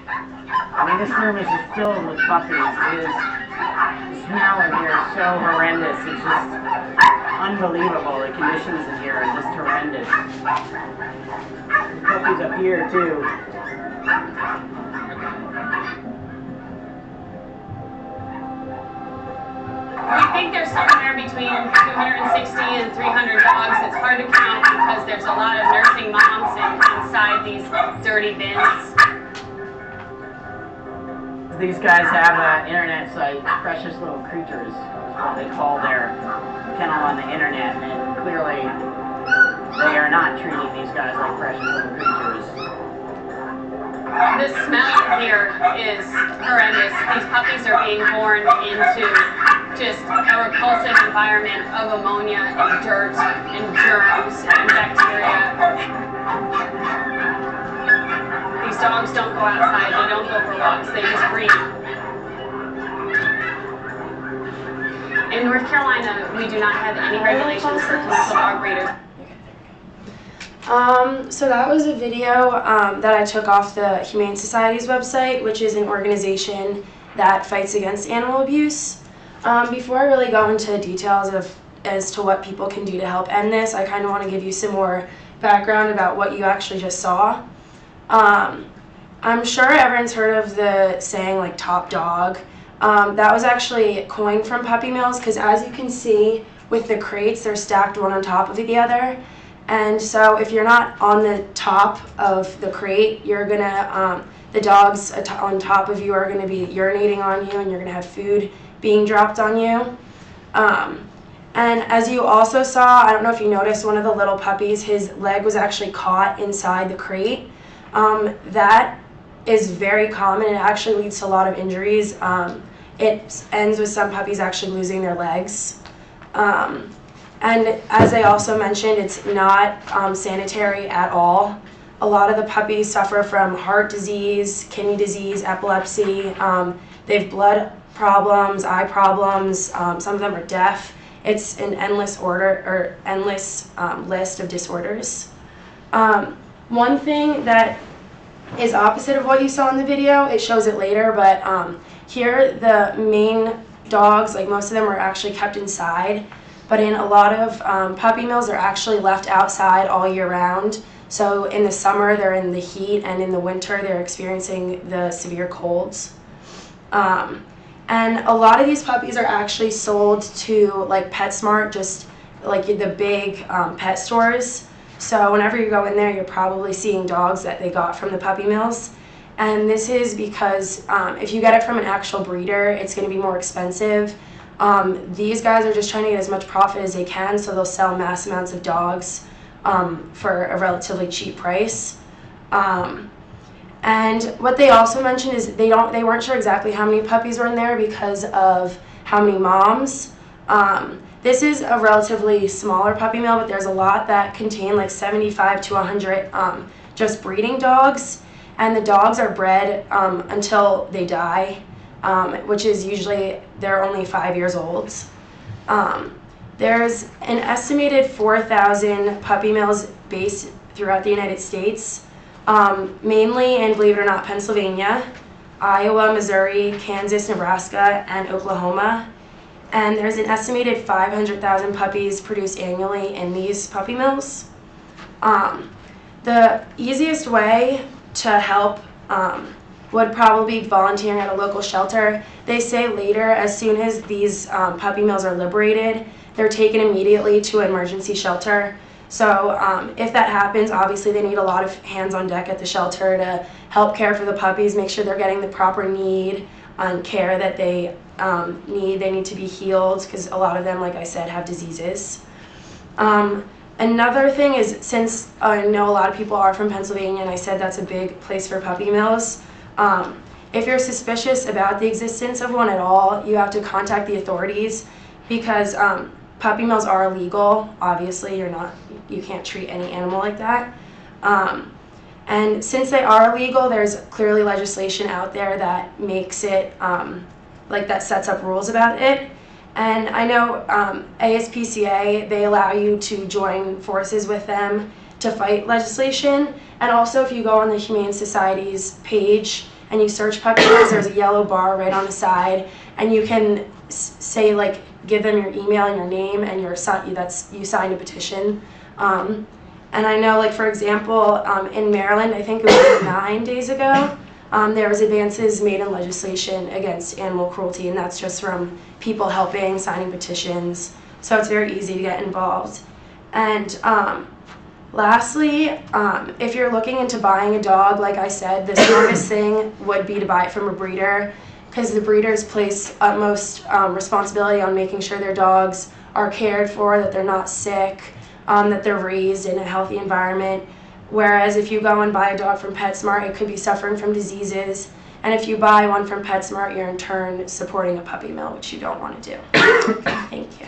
I mean, this room is just filled with puppies. The smell in here is so horrendous. It's just unbelievable. The conditions in here are just horrendous. There's puppies up here, too. We think there's somewhere between 260 and 300 dogs. It's hard to count because there's a lot of nursing moms inside these dirty bins. These guys have an internet site, Precious Little Creatures, is what they call their kennel on the internet, and clearly they are not treating these guys like precious little creatures. The smell here is horrendous. These puppies are being born into just a repulsive environment of ammonia and dirt and germs and bacteria. These dogs don't go outside, they don't go for walks, they just breathe. In North Carolina, we do not have any regulations for commercial dog breeders. So that was a video that I took off the Humane Society's website, which is an organization that fights against animal abuse. Before I really go into details as to what people can do to help end this, I kind of want to give you some more background about what you actually just saw. I'm sure everyone's heard of the saying like top dog. That was actually coined from puppy mills because as you can see with the crates, they're stacked one on top of the other. And so if you're not on the top of the crate, you're gonna, the dogs on top of you are gonna be urinating on you and you're gonna have food being dropped on you. And as you also saw, I don't know if you noticed, one of the little puppies, his leg was actually caught inside the crate. That is very common. It actually leads to a lot of injuries. It ends with some puppies actually losing their legs. And as I also mentioned, it's not sanitary at all. A lot of the puppies suffer from heart disease, kidney disease, epilepsy. They have blood problems, eye problems. Some of them are deaf. It's an endless list of disorders. One thing that is opposite of what you saw in the video, it shows it later, but here the main dogs, like most of them are actually kept inside, but in a lot of puppy mills they're actually left outside all year round. So in the summer they're in the heat and in the winter they're experiencing the severe colds. And a lot of these puppies are actually sold to like PetSmart, just like the big pet stores. So whenever you go in there, you're probably seeing dogs that they got from the puppy mills. And this is because if you get it from an actual breeder, it's going to be more expensive. These guys are just trying to get as much profit as they can, so they'll sell mass amounts of dogs for a relatively cheap price. And what they also mentioned is they weren't sure exactly how many puppies were in there because of how many moms. This is a relatively smaller puppy mill, but there's a lot that contain like 75 to 100 just breeding dogs, and the dogs are bred until they die, which is usually they're only 5 years old. There's an estimated 4,000 puppy mills based throughout the United States, mainly in, believe it or not, Pennsylvania, Iowa, Missouri, Kansas, Nebraska, and Oklahoma. And there's an estimated 500,000 puppies produced annually in these puppy mills. The easiest way to help would probably be volunteering at a local shelter. They say later, as soon as these puppy mills are liberated, they're taken immediately to an emergency shelter. So if that happens, obviously they need a lot of hands on deck at the shelter to help care for the puppies, make sure they're getting the proper need and care that they need. They need to be healed because a lot of them, like I said, have diseases. Another thing is, since I know a lot of people are from Pennsylvania, and I said that's a big place for puppy mills, if you're suspicious about the existence of one at all, you have to contact the authorities because puppy mills are illegal. Obviously, you can't treat any animal like that. And since they are illegal, there's clearly legislation out there that makes it, that sets up rules about it. And I know ASPCA, they allow you to join forces with them to fight legislation. And also if you go on the Humane Society's page, and you search puppy mills, there's a yellow bar right on the side, and you can say, like, give them your email and your name, and you signed a petition. And I know, like, for example, in Maryland, I think it was 9 days ago, there was advances made in legislation against animal cruelty, and that's just from people helping, signing petitions. So it's very easy to get involved. And lastly, if you're looking into buying a dog, like I said, the smartest thing would be to buy it from a breeder, because the breeders place utmost responsibility on making sure their dogs are cared for, that they're not sick, that they're raised in a healthy environment. Whereas if you go and buy a dog from PetSmart, it could be suffering from diseases. And if you buy one from PetSmart, you're in turn supporting a puppy mill, which you don't want to do. Thank you.